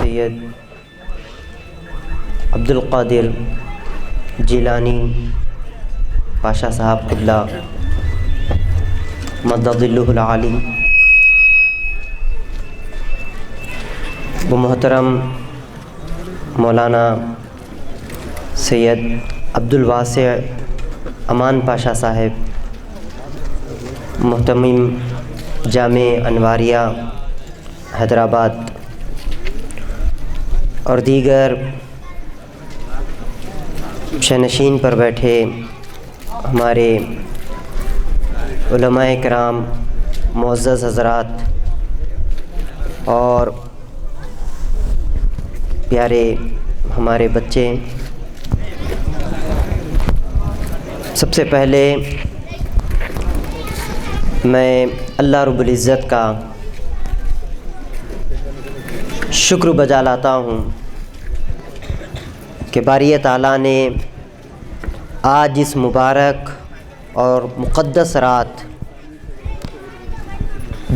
سید عبد القادر جیلانی پاشا صاحب قبلہ مدد اللہ العالی و محترم مولانا سید عبد الواسع امان پاشا صاحب محتمم جامع انواریہ حیدرآباد اور دیگر شنشین پر بیٹھے ہمارے علماء کرام، معزز حضرات اور پیارے ہمارے بچے، سب سے پہلے میں اللہ رب العزت کا شکر بجا لاتا ہوں کہ باری تعالیٰ نے آج اس مبارک اور مقدس رات،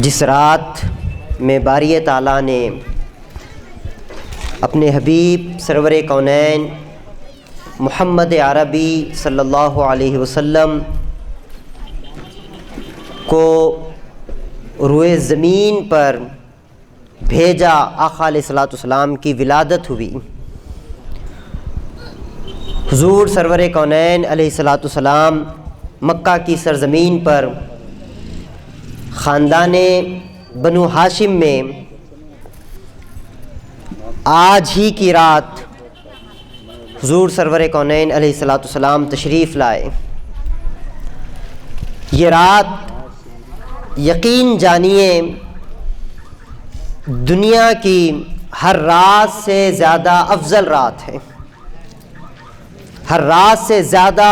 جس رات میں باری تعالیٰ نے اپنے حبیب سرور کونین محمد عربی صلی اللہ علیہ وسلم کو روئے زمین پر بھیجا، آقا علیہ الصلوۃ والسلام کی ولادت ہوئی۔ حضور سرور کونین علیہ الصلوۃ والسلام مکہ کی سرزمین پر خاندان بنو ہاشم میں آج ہی کی رات حضور سرور کونین علیہ الصلوۃ والسلام تشریف لائے۔ یہ رات یقین جانیے دنیا کی ہر رات سے زیادہ افضل رات ہے، ہر رات سے زیادہ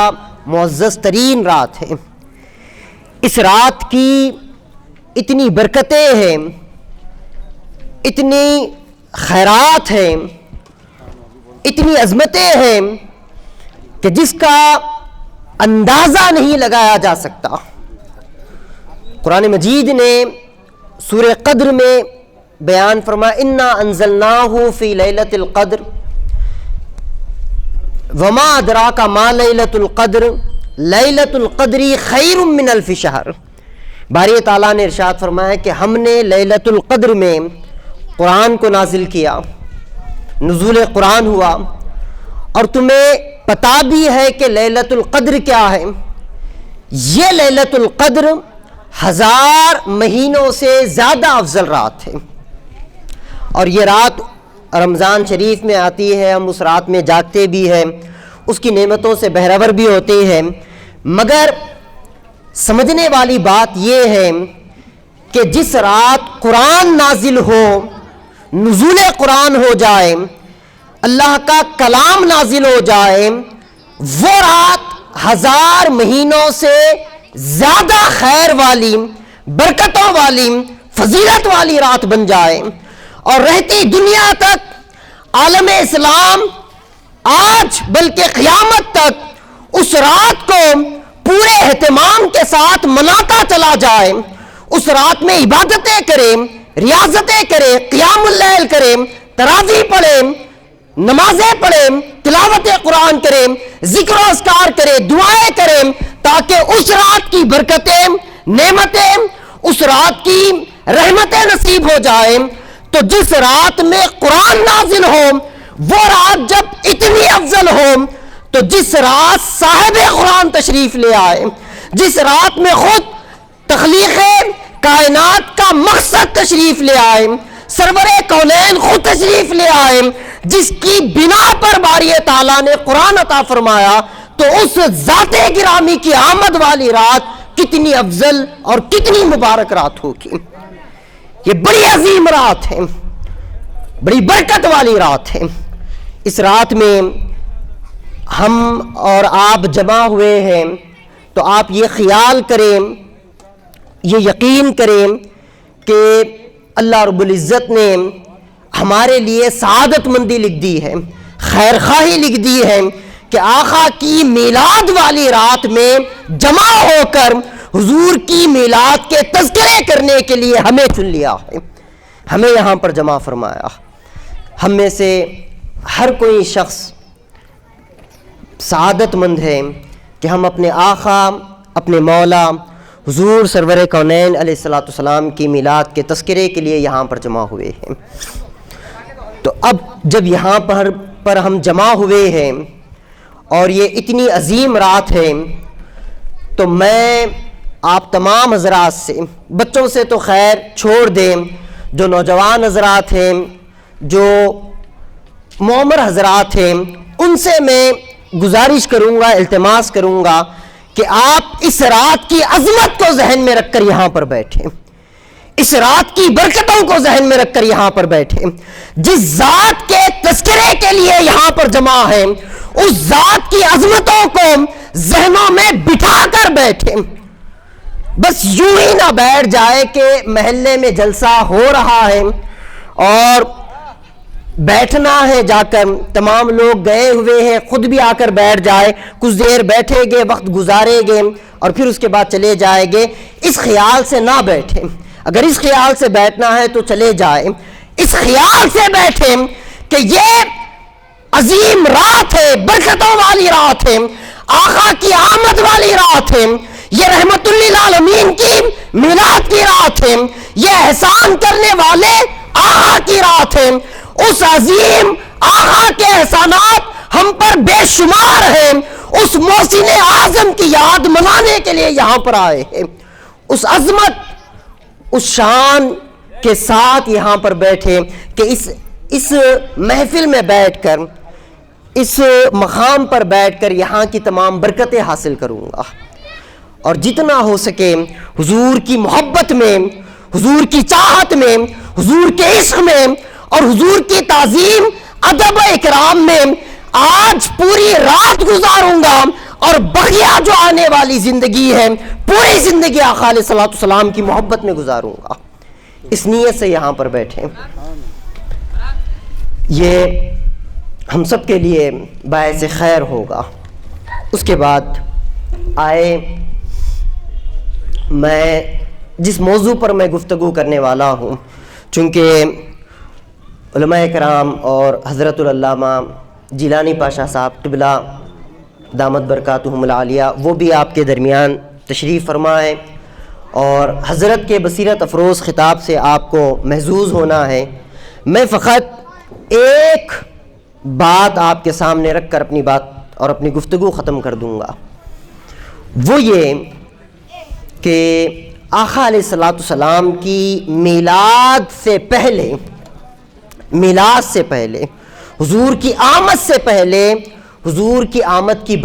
معزز ترین رات ہے۔ اس رات کی اتنی برکتیں ہیں، اتنی خیرات ہیں، اتنی عظمتیں ہیں کہ جس کا اندازہ نہیں لگایا جا سکتا۔ قرآن مجید نے سورہ قدر میں بیان فرمایا انا انزلناہ فی لیلۃ القدر وما ادراک ما لیلۃ القدر لیلۃ القدر خیر من الف شہر۔ باری تعالیٰ نے ارشاد فرمایا کہ ہم نے لیلۃ القدر میں قرآن کو نازل کیا، نزول قرآن ہوا، اور تمہیں پتہ بھی ہے کہ لیلۃ القدر کیا ہے۔ یہ لیلۃ القدر 1000 مہینوں سے زیادہ افضل رات ہے، اور یہ رات رمضان شریف میں آتی ہے، ہم اس رات میں جاگتے بھی ہیں، اس کی نعمتوں سے بہرور بھی ہوتے ہیں، مگر سمجھنے والی بات یہ ہے کہ جس رات قرآن نازل ہو، نزول قرآن ہو جائے، اللہ کا کلام نازل ہو جائے، وہ رات 1000 مہینوں سے زیادہ خیر والی، برکتوں والی، فضیلت والی رات بن جائے، اور رہتی دنیا تک عالم اسلام آج بلکہ قیامت تک اس رات کو پورے اہتمام کے ساتھ مناتا چلا جائے، اس رات میں عبادتیں کرے، ریاضتیں کرے، قیام اللیل کرے، تراویح پڑھے، نمازیں پڑھے، تلاوت قرآن کرے، ذکر و اذکار کرے، دعائیں کرے، تاکہ اس رات کی برکتیں، نعمتیں، اس رات کی رحمتیں نصیب ہو جائیں۔ تو جس رات میں قرآن نازل ہو، وہ رات جب اتنی افضل ہو، تو جس رات صاحب قرآن تشریف لے آئے، جس رات میں خود تخلیق کائنات کا مقصد تشریف لے آئے، سرور کونین خود تشریف لے آئے، جس کی بنا پر باری تعالیٰ نے قرآن عطا فرمایا، تو اس ذات گرامی کی آمد والی رات کتنی افضل اور کتنی مبارک رات ہوگی۔ یہ بڑی عظیم رات ہے، بڑی برکت والی رات ہے۔ اس رات میں ہم اور آپ جمع ہوئے ہیں، تو آپ یہ خیال کریں، یہ یقین کریں کہ اللہ رب العزت نے ہمارے لیے سعادت مندی لکھ دی ہے، خیر خواہی لکھ دی ہے کہ آقا کی میلاد والی رات میں جمع ہو کر حضور کی میلاد کے تذکرے کرنے کے لیے ہمیں چن لیا ہے، ہمیں یہاں پر جمع فرمایا۔ ہم میں سے ہر کوئی شخص سعادت مند ہے کہ ہم اپنے آقا، اپنے مولا حضور سرور کونین علیہ الصلوۃ والسلام کی میلاد کے تذکرے کے لیے یہاں پر جمع ہوئے ہیں۔ تو اب جب یہاں پر ہم جمع ہوئے ہیں اور یہ اتنی عظیم رات ہے، تو میں آپ تمام حضرات سے، بچوں سے تو خیر چھوڑ دیں، جو نوجوان حضرات ہیں، جو معمر حضرات ہیں، ان سے میں گزارش کروں گا، التماس کروں گا کہ آپ اس رات کی عظمت کو ذہن میں رکھ کر یہاں پر بیٹھیں، اس رات کی برکتوں کو ذہن میں رکھ کر یہاں پر بیٹھیں، جس ذات کے تذکرے کے لیے یہاں پر جمع ہیں اس ذات کی عظمتوں کو ذہنوں میں بٹھا کر بیٹھیں۔ بس یوں ہی نہ بیٹھ جائے کہ محلے میں جلسہ ہو رہا ہے اور بیٹھنا ہے، جا کر تمام لوگ گئے ہوئے ہیں، خود بھی آ کر بیٹھ جائے، کچھ دیر بیٹھے گے، وقت گزارے گے اور پھر اس کے بعد چلے جائیں گے۔ اس خیال سے نہ بیٹھیں، اگر اس خیال سے بیٹھنا ہے تو چلے جائیں، اس خیال سے بیٹھیں کہ یہ عظیم رات ہے، برکتوں والی رات ہے، آقا کی آمد والی رات ہے، یہ رحمت للعالمین کی میلاد کی رات ہے، یہ احسان کرنے والے آقا کی رات ہے۔ اس عظیم آقا کے احسانات ہم پر بے شمار ہیں، اس محسن اعظم کی یاد منانے کے لیے یہاں پر آئے ہیں، اس عظمت، اس شان کے ساتھ یہاں پر بیٹھے کہ اس محفل میں بیٹھ کر، اس مقام پر بیٹھ کر یہاں کی تمام برکتیں حاصل کروں گا، اور جتنا ہو سکے حضور کی محبت میں، حضور کی چاہت میں، حضور کے عشق میں اور حضور کی تعظیم، ادب و اکرام میں آج پوری رات گزاروں گا، اور بقیہ جو آنے والی زندگی ہے پوری زندگی آقا علیہ الصلوۃ والسلام کی محبت میں گزاروں گا۔ اس نیت سے یہاں پر بیٹھیں، یہ ہم سب کے لیے باعث خیر ہوگا۔ اس کے بعد آئے، میں جس موضوع پر میں گفتگو کرنے والا ہوں، چونکہ علماء کرام اور حضرت العلامہ جیلانی پاشا صاحب قبلہ دامت برکاتہم العالیہ وہ بھی آپ کے درمیان تشریف فرما ہے، اور حضرت کے بصیرت افروز خطاب سے آپ کو محظوظ ہونا ہے۔ میں فقط ایک بات آپ کے سامنے رکھ کر اپنی بات اور اپنی گفتگو ختم کر دوں گا، وہ یہ کہ آقا علیہ الصلوۃ والسلام کی میلاد سے پہلے حضور کی آمد سے پہلے حضور کی آمد کی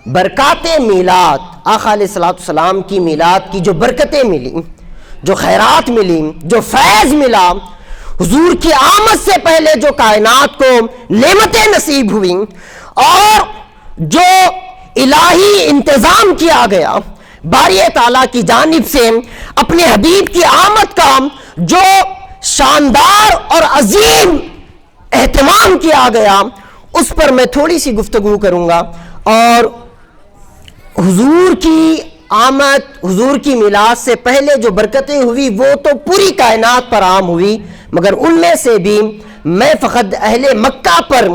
برکات میلاد، آقا علیہ الصلوۃ والسلام کی میلاد کی جو برکتیں ملی، جو خیرات ملی، جو فیض ملا، حضور کی آمد سے پہلے جو کائنات کو نعمتیں نصیب ہوئیں اور جو الہی انتظام کیا گیا باری تعالیٰ کی جانب سے اپنے حبیب کی آمد کا جو شاندار اور عظیم اہتمام کیا گیا، اس پر میں تھوڑی سی گفتگو کروں گا۔ اور حضور کی آمد، حضور کی میلاد سے پہلے جو برکتیں ہوئی وہ تو پوری کائنات پر عام ہوئی، مگر ان میں سے بھی میں فقط اہل مکہ پر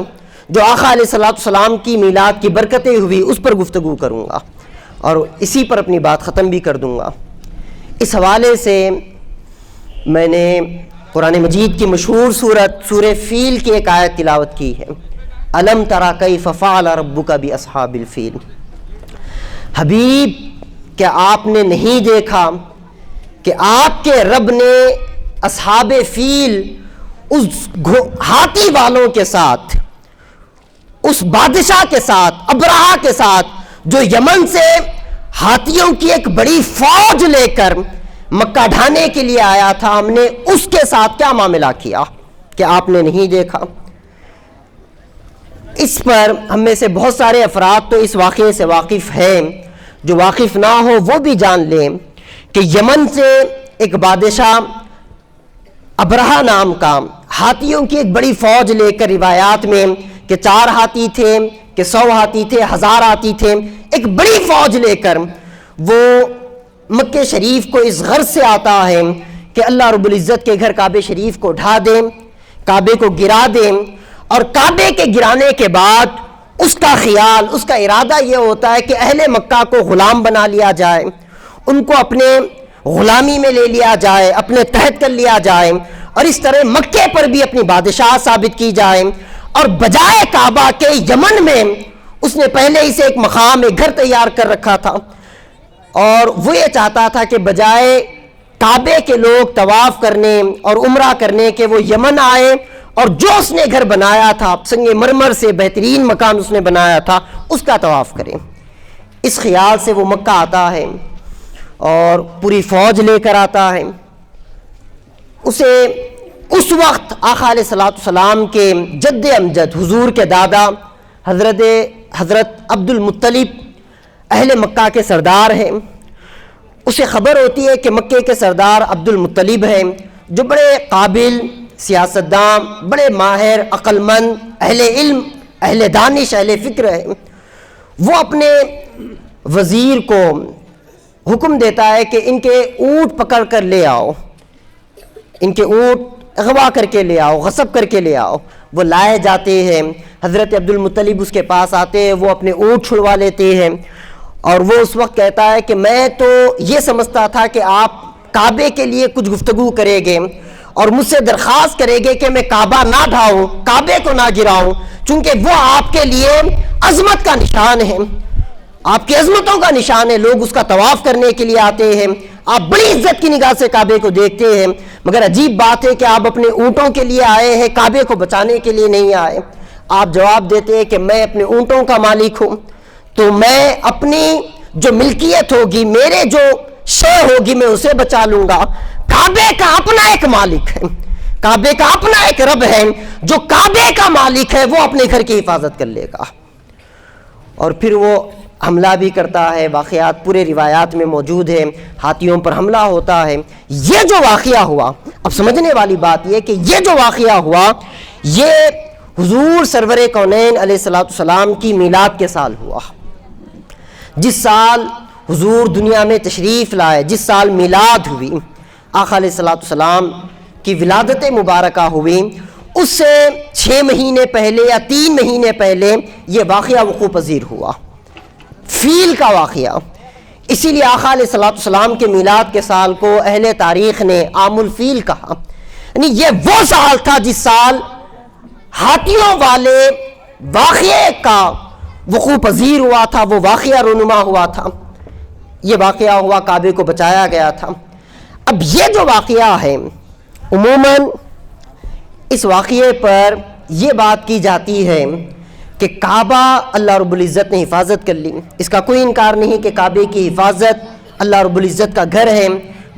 جو آقا علیہ الصلوۃ والسلام کی میلاد کی برکتیں ہوئی اس پر گفتگو کروں گا، اور اسی پر اپنی بات ختم بھی کر دوں گا۔ اس حوالے سے میں نے قرآن مجید کی مشہور سورہ فیل کی ایک آیت تلاوت کی ہے، الم تری کیف فعل ربک باصحاب الفیل۔ حبیب، کیا آپ نے نہیں دیکھا کہ آپ کے رب نے اصحاب فیل، اس ہاتھی والوں کے ساتھ، اس بادشاہ کے ساتھ، ابرہہ کے ساتھ، جو یمن سے ہاتھیوں کی ایک بڑی فوج لے کر مکہ ڈھانے کے لیے آیا تھا، ہم نے اس کے ساتھ کیا معاملہ کیا کہ آپ نے نہیں دیکھا؟ اس پر ہم میں سے بہت سارے افراد تو اس واقعے سے واقف ہیں، جو واقف نہ ہو وہ بھی جان لیں کہ یمن سے ایک بادشاہ ابرہہ نام کا ہاتھیوں کی ایک بڑی فوج لے کر، روایات میں کہ 4 ہاتھی تھے، کہ 100 ہاتھی تھے، 1000 ہاتھی تھے، ایک بڑی فوج لے کر وہ مکہ شریف کو اس غرض سے آتا ہے کہ اللہ رب العزت کے گھر کعبہ شریف کو ڈھا دیں، کعبے کو گرا دیں، اور کعبے کے گرانے کے بعد اس کا خیال، اس کا ارادہ یہ ہوتا ہے کہ اہل مکہ کو غلام بنا لیا جائے، ان کو اپنے غلامی میں لے لیا جائے، اپنے تحت کر لیا جائے، اور اس طرح مکے پر بھی اپنی بادشاہ ثابت کی جائے۔ اور بجائے کعبہ کے یمن میں اس نے پہلے ہی سے ایک مقام، ایک گھر تیار کر رکھا تھا، اور وہ یہ چاہتا تھا کہ بجائے کعبے کے لوگ طواف کرنے اور عمرہ کرنے کے وہ یمن آئے، اور جو اس نے گھر بنایا تھا سنگ مرمر سے، بہترین مکان اس نے بنایا تھا، اس کا طواف کریں۔ اس خیال سے وہ مکہ آتا ہے اور پوری فوج لے کر آتا ہے۔ اسے اس وقت آقا علیہ السلام کے جد امجد، حضور کے دادا حضرت عبد المطلب اہل مکہ کے سردار ہیں۔ اسے خبر ہوتی ہے کہ مکے کے سردار عبد المطلب ہیں، جو بڑے قابل سیاستداں، بڑے ماہر، عقل مند، اہل علم، اہل دانش، اہل فکر ہیں۔ وہ اپنے وزیر کو حکم دیتا ہے کہ ان کے اونٹ پکڑ کر لے آؤ، ان کے اونٹ اغوا کر کے لے آؤ، غصب کر کے لے آؤ۔ وہ لائے جاتے ہیں، حضرت عبد المطلب اس کے پاس آتے ہیں، وہ اپنے اونٹ چھڑوا لیتے ہیں، اور وہ اس وقت کہتا ہے کہ میں تو یہ سمجھتا تھا کہ آپ کعبے کے لیے کچھ گفتگو کریں گے اور مجھ سے درخواست کریں گے کہ میں کعبہ نہ ڈھاؤں، کعبے کو نہ گراؤں، چونکہ وہ آپ کے لیے عظمت کا نشان ہے، آپ کی عظمتوں کا نشان ہے، لوگ اس کا طواف کرنے کے لیے آتے ہیں، آپ بڑی عزت کی نگاہ سے کعبے کو دیکھتے ہیں، مگر عجیب بات ہے کہ آپ اپنے اونٹوں کے لیے آئے ہیں، کعبے کو بچانے کے لیے نہیں آئے۔ آپ جواب دیتے ہیں کہ میں اپنے اونٹوں کا مالک ہوں، تو میں اپنی جو ملکیت ہوگی، میرے جو شے ہوگی، میں اسے بچا لوں گا۔ کعبے کا اپنا ایک مالک ہے، کعبے کا اپنا ایک رب ہے، جو کعبے کا مالک ہے وہ اپنے گھر کی حفاظت کر لے گا۔ اور پھر وہ حملہ بھی کرتا ہے، واقعات پورے روایات میں موجود ہیں، ہاتھیوں پر حملہ ہوتا ہے۔ یہ جو واقعہ ہوا، اب سمجھنے والی بات یہ کہ یہ جو واقعہ ہوا، یہ حضور سرور کونین علیہ السلام کی میلاد کے سال ہوا۔ جس سال حضور دنیا میں تشریف لائے، جس سال میلاد ہوئی، آقا علیہ السلام کی ولادت مبارکہ ہوئی، اس سے 6 مہینے پہلے یا 3 مہینے پہلے یہ واقعہ وقوع پذیر ہوا، فیل کا واقعہ۔ اسی لیے آقا علیہ السلام کے میلاد کے سال کو اہل تاریخ نے عام الفیل کہا، یعنی یہ وہ سال تھا جس سال ہاتھیوں والے واقعے کا وقوع پذیر ہوا تھا، وہ واقعہ رونما ہوا تھا، یہ واقعہ ہوا، کعبے کو بچایا گیا تھا۔ اب یہ جو واقعہ ہے، عموماً اس واقعے پر یہ بات کی جاتی ہے کہ کعبہ اللہ رب العزت نے حفاظت کر لی، اس کا کوئی انکار نہیں کہ کعبے کی حفاظت اللہ رب العزت کا گھر ہے،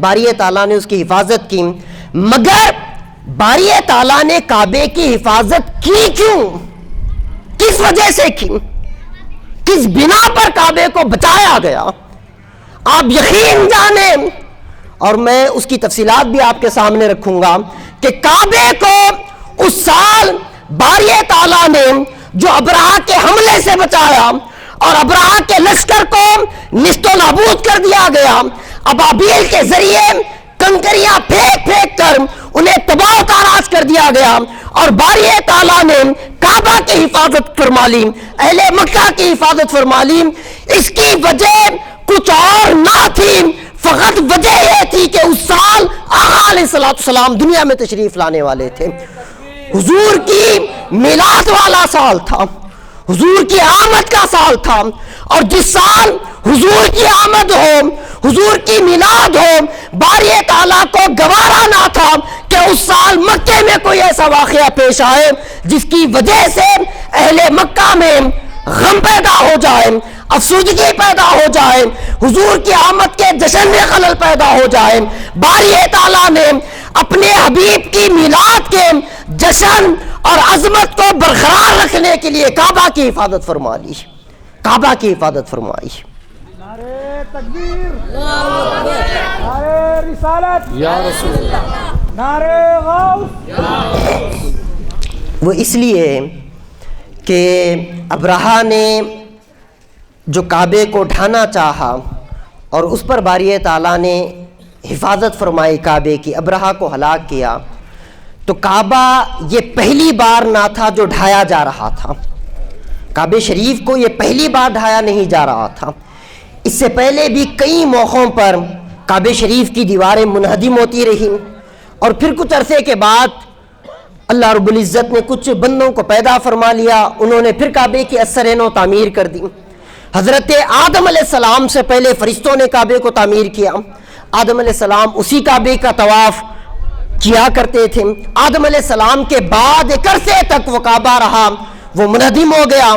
باری تعالیٰ نے اس کی حفاظت کی، مگر باری تعالیٰ نے کعبے کی حفاظت کی کیوں، کس وجہ سے کی، کس بنا پر کعبے کو بچایا گیا، آپ یقین جانیں، اور میں اس کی تفصیلات بھی آپ کے سامنے رکھوں گا کہ کعبے کو اس سال باری تعالیٰ نے جو ابرہہ کے حملے سے بچایا اور ابرہہ کے لشکر کو نیست و نابود کر دیا گیا، ابابیل کے ذریعے کنکریاں پھینک پھینک کر انہیں تباہ و تاراج کر دیا گیا، اور باری تعالیٰ نے کعبہ کی حفاظت فرما لی، اہل مکہ کی حفاظت فرما لی۔ اس کی وجہ کچھ اور نہ تھی، فقط وجہ یہ تھی کہ اس سال آقا علیہ السلام دنیا میں تشریف لانے والے تھے، حضور کی میلاد والا سال تھا، حضور کی آمد کا سال تھا، اور جس سال حضور کی آمد ہو، حضور کی میلاد ہو، باری تعالیٰ کو گوارا نہ تھا کہ اس سال مکے میں کوئی ایسا واقعہ پیش آئے جس کی وجہ سے اہل مکہ میں غم پیدا ہو جائے، افسردگی پیدا ہو جائے، حضور کی آمد کے جشن میں خلل پیدا ہو جائے۔ باری تعالیٰ نے اپنے حبیب کی میلاد کے جشن اور عظمت کو برقرار رکھنے کے لیے کعبہ کی حفاظت فرما لی، کعبہ کی حفاظت فرمائی۔ نعرہ تکبیر، نعرہ رسالت یا رسول اللہ، نعرہ غوث۔ وہ اس لیے کہ ابرہہ نے جو کعبے کو ڈھانا چاہا اور اس پر باری تعالیٰ نے حفاظت فرمائی کعبے کی، ابرہہ کو ہلاک کیا، تو کعبہ یہ پہلی بار نہ تھا جو ڈھایا جا رہا تھا، کعبہ شریف کو یہ پہلی بار ڈھایا نہیں جا رہا تھا، اس سے پہلے بھی کئی موقعوں پر کعبہ شریف کی دیواریں منہدم ہوتی رہیں، اور پھر کچھ عرصے کے بعد اللہ رب العزت نے کچھ بندوں کو پیدا فرما لیا، انہوں نے پھر کعبے کی اثر نو تعمیر کر دی۔ حضرت آدم علیہ السلام سے پہلے فرشتوں نے کعبے کو تعمیر کیا، آدم علیہ السلام اسی کعبے کا طواف کیا کرتے تھے، آدم علیہ السلام کے بعد ایک عرصے تک وہ کعبہ رہا، وہ منہدم ہو گیا،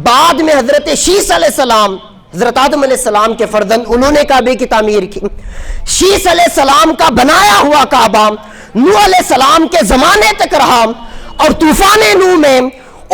بعد میں حضرت شیس علیہ السلام، حضرت آدم علیہ السلام کے فرزند، انہوں نے کعبے کی تعمیر کی۔ شیس علیہ السلام کا بنایا ہوا کعبہ نوح علیہ السلام کے زمانے تک رہا، اور طوفان نوح میں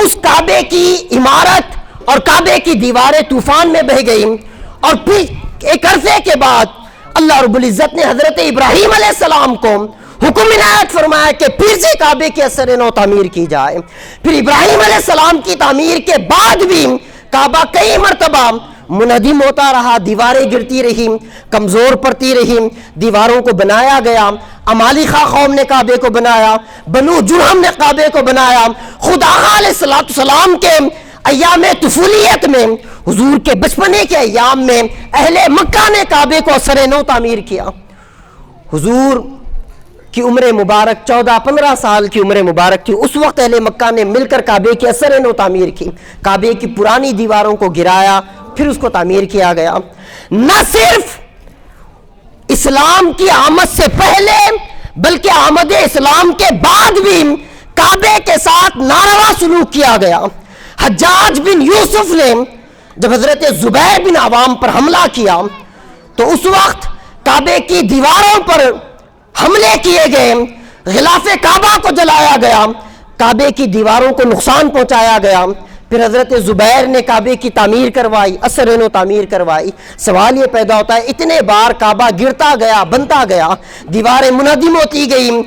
اس کعبے کی عمارت اور کعبے کی دیواریں طوفان میں بہہ گئیں، اور پھر ایک عرصے کے بعد اللہ رب العزت نے حضرت ابراہیم علیہ السلام کو حکم عنایت فرمایا کہ پھر سے کعبے کی اثر نو تعمیر کی جائے۔ پھر ابراہیم علیہ السلام کی تعمیر کے بعد بھی کعبہ کئی مرتبہ منہدم ہوتا رہا، دیواریں گرتی رہی، کمزور پڑتی رہی، دیواروں کو بنایا گیا، عمالقہ قوم نے کعبے کو بنایا، بنو جرہم نے کعبے کو بنایا، خدا علیہ السلام کے ایام طفولیت میں، حضور کے بچپنے کے ایام میں اہل مکہ نے کعبے کو اثر نو تعمیر کیا۔ حضور کی عمر مبارک 14-15 سال کی عمر مبارک تھی، اس وقت اہل مکہ نے مل کر کعبے کی اثر نو تعمیر کی، کعبے کی پرانی دیواروں کو گرایا، پھر اس کو تعمیر کیا گیا۔ نہ صرف اسلام کی آمد سے پہلے بلکہ آمد اسلام کے بعد بھی کعبے کے ساتھ ناروا سلوک کیا گیا۔ حجاج بن یوسف نے جب حضرت زبیر بن عوام پر حملہ کیا تو اس وقت کعبے کی دیواروں پر حملے کیے گئے، غلاف کعبہ کو جلایا گیا، کعبے کی دیواروں کو نقصان پہنچایا گیا۔ پھر حضرت زبیر نے کعبے کی تعمیر کروائی، اثر نو تعمیر کروائی۔ سوال یہ پیدا ہوتا ہے، اتنے بار کعبہ گرتا گیا، بنتا گیا، دیواریں منہدم ہوتی گئیں،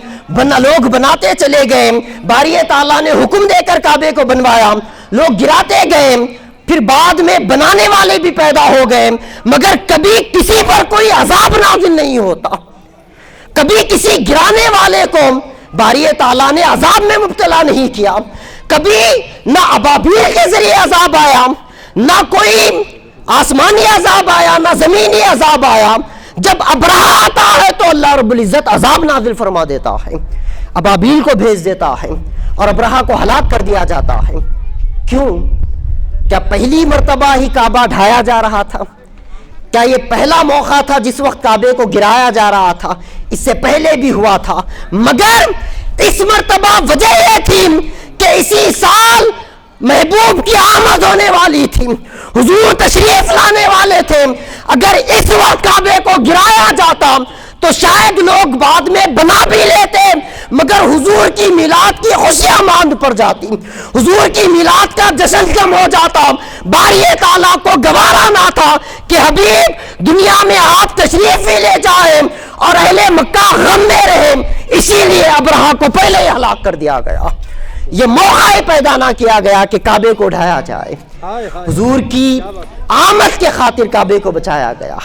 لوگ بناتے چلے گئے، باری تعالیٰ نے حکم دے کر کعبے کو بنوایا، لوگ گراتے گئے، پھر بعد میں بنانے والے بھی پیدا ہو گئے، مگر کبھی کسی پر کوئی عذاب نازل نہیں ہوتا، کبھی کسی گرانے والے کو باری تعالیٰ نے عذاب میں مبتلا نہیں کیا، کبھی نہ ابابیل کے ذریعے عذاب آیا، نہ کوئی آسمانی عذاب آیا، نہ زمینی عذاب آیا۔ جب ابرہہ آتا ہے تو اللہ رب العزت عذاب نازل فرما دیتا ہے، ابابیل کو بھیج دیتا ہے اور ابرہہ کو ہلاک کر دیا جاتا ہے۔ کیوں؟ کیا پہلی مرتبہ ہی کعبہ ڈھایا جا رہا تھا؟ کیا یہ پہلا موقع تھا جس وقت کعبے کو گرایا جا رہا تھا؟ اس سے پہلے بھی ہوا تھا، مگر اس مرتبہ وجہ یہ تھی کہ اسی سال محبوب کی آمد ہونے والی تھی، حضور تشریف لانے والے تھے۔ اگر اس وقت کعبے کو گرایا جاتا تو شاید لوگ بعد میں بنا بھی لیتے، مگر حضور کی میلاد کی خوشیاں ماند پڑ جاتی، حضور کی میلاد کا جشن کم ہو جاتا۔ باری تعالیٰ کو گوارا نہ تھا کہ حبیب دنیا میں آپ تشریف ہی لے جائیں اور اہل مکہ غم میں رہیں، اسی لیے ابرہہ کو پہلے ہی ہلاک کر دیا گیا۔ یہ موقع پیدا نہ کیا گیا کہ کعبے کو اٹھایا جائے، حضور کی آمد کے خاطر کعبے کو بچایا گیا،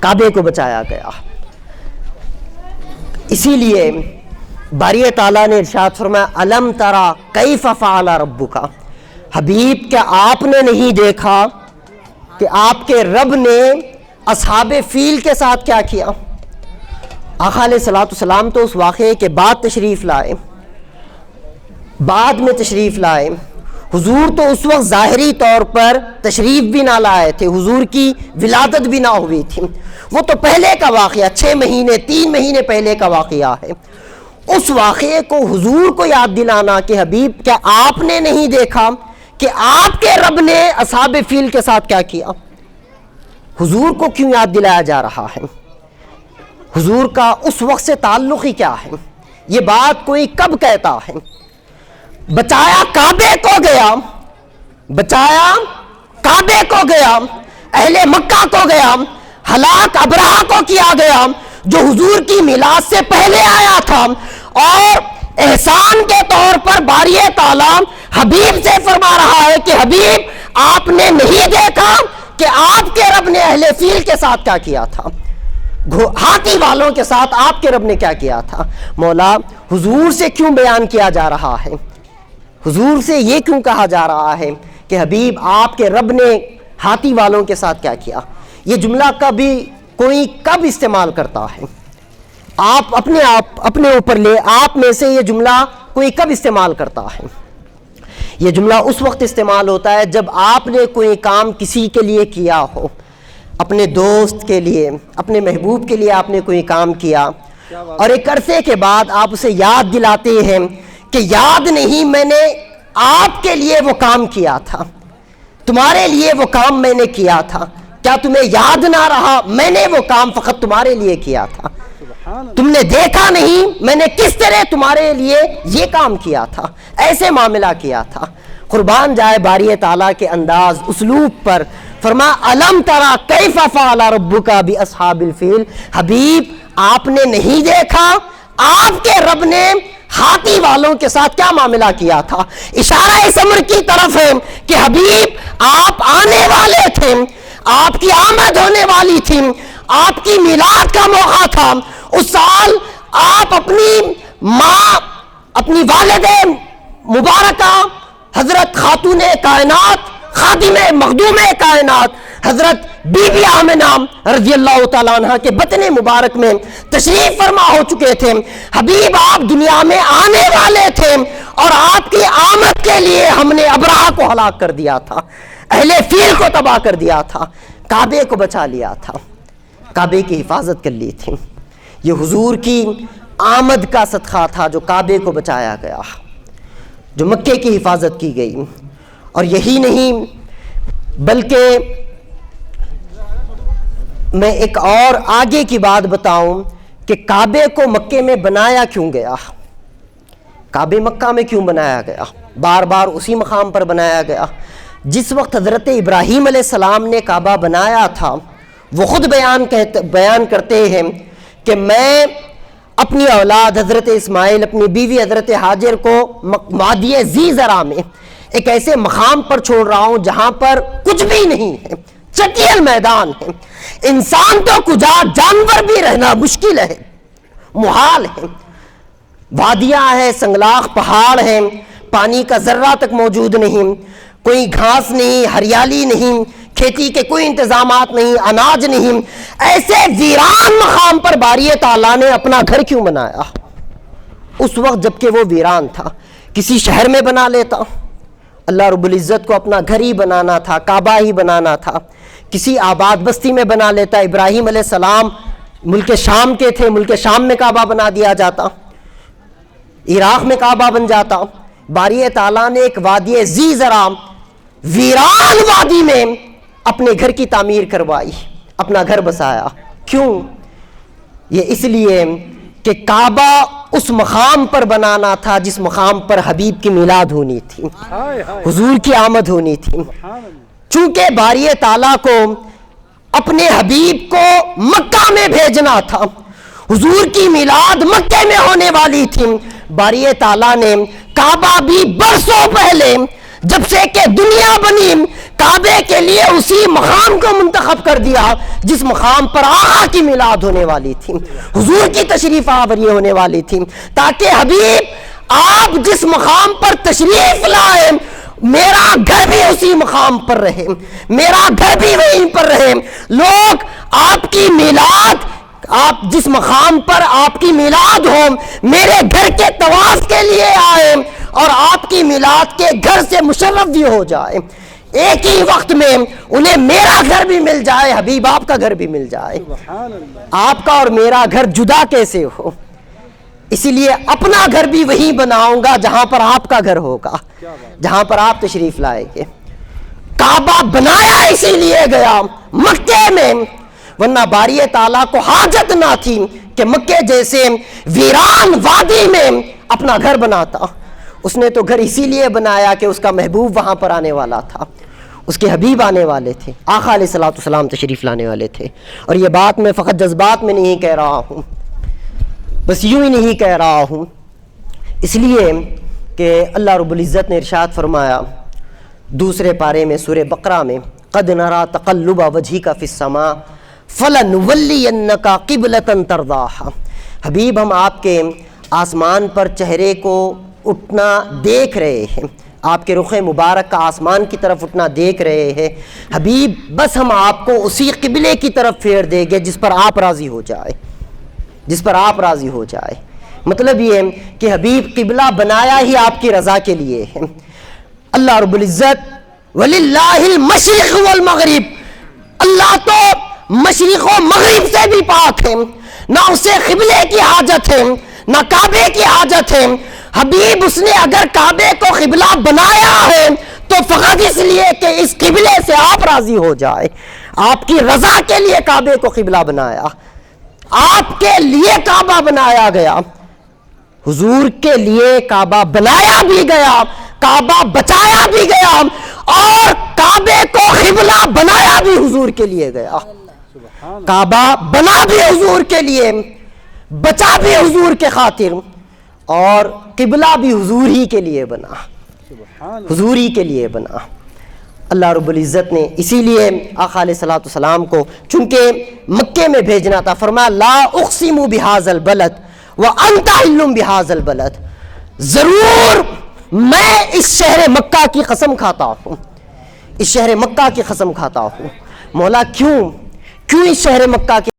کعبے کو بچایا گیا۔ اسی لیے باری تعالیٰ نے ارشاد فرمایا الم ترى کیف فعل ربک، حبیب کیا آپ نے نہیں دیکھا کہ آپ کے رب نے اصحاب فیل کے ساتھ کیا کیا؟ آقا علیہ الصلوۃ والسلام تو اس واقعے کے بعد تشریف لائے، بعد میں تشریف لائے، حضور تو اس وقت ظاہری طور پر تشریف بھی نہ لائے تھے، حضور کی ولادت بھی نہ ہوئی تھی، وہ تو پہلے کا واقعہ 6 مہینے 3 مہینے پہلے کا واقعہ ہے۔ اس واقعے کو حضور کو یاد دلانا کہ حبیب کیا آپ نے نہیں دیکھا کہ آپ کے رب نے اصحاب فیل کے ساتھ کیا کیا؟ حضور کو کیوں یاد دلایا جا رہا ہے؟ حضور کا اس وقت سے تعلق ہی کیا ہے؟ یہ بات کوئی کب کہتا ہے؟ بچایا کعبے کو گیا، بچایا کعبے کو گیا، اہل مکہ کو گیا، ہلاک ابرہہ کو کیا گیا جو حضور کی میلاد سے پہلے آیا تھا، اور احسان کے طور پر باری تعالیٰ حبیب سے فرما رہا ہے کہ حبیب آپ نے نہیں دیکھا کہ آپ کے رب نے اہل فیل کے ساتھ کیا کیا تھا، ہاتھی والوں کے ساتھ آپ کے رب نے کیا کیا تھا؟ مولا حضور سے کیوں بیان کیا جا رہا ہے؟ حضور سے یہ کیوں کہا جا رہا ہے کہ حبیب آپ کے رب نے ہاتھی والوں کے ساتھ کیا کیا؟ یہ جملہ کوئی کب استعمال کرتا ہے؟ آپ اپنے اوپر لے، آپ میں سے یہ جملہ کوئی کب استعمال کرتا ہے؟ یہ جملہ اس وقت استعمال ہوتا ہے جب آپ نے کوئی کام کسی کے لیے کیا ہو، اپنے دوست کے لیے، اپنے محبوب کے لیے آپ نے کوئی کام کیا، اور ایک عرصے کے بعد آپ اسے یاد دلاتے ہیں کہ یاد نہیں میں نے آپ کے لیے وہ کام کیا تھا، تمہارے لیے وہ کام میں نے کیا تھا، کیا تمہیں یاد نہ رہا؟ میں نے وہ کام فقط تمہارے لیے کیا تھا، تم نے دیکھا نہیں میں نے کس طرح تمہارے لیے یہ کام کیا تھا، ایسے معاملہ کیا تھا۔ قربان جائے باری تعالیٰ کے انداز، اسلوب پر۔ فرما الم ترا کیف فعل ربک باصحاب الفیل، حبیب آپ نے نہیں دیکھا آپ کے رب نے ہاتھی والوں کے ساتھ کیا معاملہ کیا تھا؟ اشارہ اس امر کی طرف ہے کہ حبیب آپ آنے والے تھے، آپ کی آمد ہونے والی تھی، آپ کی میلاد کا موقع تھا۔ اس سال آپ اپنی ماں، اپنی والد مبارکہ حضرت خاتون کائنات، خادم مخدوم کائنات حضرت بی بی آمنہ رضی اللہ تعالیٰ عنہ کے بطن مبارک میں تشریف فرما ہو چکے تھے۔ حبیب آپ دنیا میں آنے والے تھے اور آپ کی آمد کے لیے ہم نے ابرہہ کو ہلاک کر دیا تھا، اہل فیل کو تباہ کر دیا تھا، کعبے کو بچا لیا تھا، کعبے کی حفاظت کر لی تھی۔ یہ حضور کی آمد کا صدقہ تھا جو کعبے کو بچایا گیا، جو مکے کی حفاظت کی گئی۔ اور یہی نہیں بلکہ میں ایک اور آگے کی بات بتاؤں کہ کعبے کو مکے میں بنایا کیوں گیا، کعبے مکہ میں کیوں بنایا گیا، بار بار اسی مقام پر بنایا گیا۔ جس وقت حضرت ابراہیم علیہ السلام نے کعبہ بنایا تھا، وہ خود بیان کرتے ہیں کہ میں اپنی اولاد حضرت اسماعیل، اپنی بیوی حضرت حاجر کو وادی ذی زرع میں ایک ایسے مقام پر چھوڑ رہا ہوں جہاں پر کچھ بھی نہیں ہے، چٹیل میدان ہے، انسان تو کجا جانور بھی رہنا مشکل ہے، محال ہے، وادیاں ہیں، سنگلاخ پہاڑ ہیں، پانی کا ذرہ تک موجود نہیں، کوئی گھاس نہیں، ہریالی نہیں، کھیتی کے کوئی انتظامات نہیں، اناج نہیں، ایسے ویران مقام پر باری تعالیٰ نے اپنا گھر کیوں بنایا؟ اس وقت جبکہ وہ ویران تھا، کسی شہر میں بنا لیتا، اللہ رب العزت کو اپنا گھر ہی بنانا تھا، کعبہ ہی بنانا تھا، کسی آباد بستی میں بنا لیتا۔ ابراہیم علیہ السلام ملک شام کے تھے، ملک شام میں کعبہ بنا دیا جاتا، عراق میں کعبہ بن جاتا۔ باری تعالیٰ نے ایک وادی ذی زرع، ویران وادی میں اپنے گھر کی تعمیر کروائی، اپنا گھر بسایا۔ کیوں؟ یہ اس لیے کہ کعبہ اس مقام پر بنانا تھا جس مقام پر حبیب کی میلاد ہونی تھی، حضور کی آمد ہونی تھی۔ چونکہ باری تعالیٰ کو اپنے حبیب کو مکہ میں بھیجنا تھا، حضور کی میلاد مکے میں ہونے والی تھی، باری تعالیٰ نے کعبہ بھی برسوں پہلے جب سے کہ دنیا بنی کعبے کے لیے اسی مقام کو منتخب کر دیا جس مقام پر آقا کی میلاد ہونے والی تھی، حضور کی تشریف آوری ہونے والی تھی، تاکہ حبیب آپ جس مقام پر تشریف لائے میرا گھر بھی اسی مقام پر رہے، میرا گھر بھی وہیں پر رہے، لوگ آپ کی میلاد، آپ جس مقام پر آپ کی میلاد ہو میرے گھر کے طواف کے لیے آئے اور آپ کی میلاد کے گھر سے مشرف بھی ہو جائے، ایک ہی وقت میں انہیں میرا گھر بھی مل جائے، حبیب آپ کا گھر بھی مل جائے۔ آپ کا اور میرا گھر جدا کیسے ہو؟ اسی لیے اپنا گھر بھی وہیں بناؤں گا جہاں پر آپ کا گھر ہوگا، جہاں پر آپ تشریف لائیں گے۔ کعبہ بنایا اسی لیے گیا مکے میں، ورنہ باری تعالیٰ کو حاجت نہ تھی کہ مکے جیسے ویران وادی میں اپنا گھر بناتا۔ اس نے تو گھر اسی لیے بنایا کہ اس کا محبوب وہاں پر آنے والا تھا، اس کے حبیب آنے والے تھے، آقا علیہ الصلوۃ والسلام تشریف لانے والے تھے۔ اور یہ بات میں فقط جذبات میں نہیں کہہ رہا ہوں، بس یوں ہی نہیں کہہ رہا ہوں، اس لیے کہ اللہ رب العزت نے ارشاد فرمایا دوسرے پارے میں سورہ بقرہ میں، قد نرى تقلب وجهك في السماء فلنولینک قبلۃ ترضاها، حبیب ہم آپ کے آسمان پر چہرے کو اٹھنا دیکھ رہے ہیں، آپ کے رخ مبارک کا آسمان کی طرف اٹھنا دیکھ رہے ہیں، حبیب بس ہم آپ کو اسی قبلے کی طرف پھیر دیں گے جس پر آپ راضی ہو جائے، جس پر آپ راضی ہو جائے۔ مطلب یہ ہے کہ حبیب قبلہ بنایا ہی آپ کی رضا کے لیے ہے۔ اللہ رب العزت وَلِلَّهِ الْمَشْرِقُ وَالْمَغْرِبُ، اللہ تو مشرق و مغرب سے بھی پاک ہے، نہ اسے قبلے کی حاجت ہے نہ کعبے کی حاجت ہے۔ حبیب اس نے اگر کعبے کو قبلہ بنایا ہے تو فقط اس لیے کہ اس قبلے سے آپ راضی ہو جائے، آپ کی رضا کے لیے کعبے کو قبلہ بنایا، آپ کے لیے کعبہ بنایا گیا، حضور کے لیے کعبہ بنایا بھی گیا، کعبہ بچایا بھی گیا، اور کعبے کو قبلہ بنایا بھی حضور کے لیے گیا۔ کعبہ بنا بھی حضور کے لیے، بچا بھی حضور کے خاطر، اور قبلہ بھی حضور ہی کے لیے بنا، حضور ہی کے لیے بنا۔ اللہ رب العزت نے اسی لیے آقا علیہ الصلوۃ والسلام کو چونکہ مکے میں بھیجنا تھا، فرمایا لا اقسم بہذا البلد وانت حل بہذا البلد، ضرور میں اس شہر مکہ کی قسم کھاتا ہوں، اس شہر مکہ کی قسم کھاتا ہوں۔ مولا کیوں اس شہر مکہ کی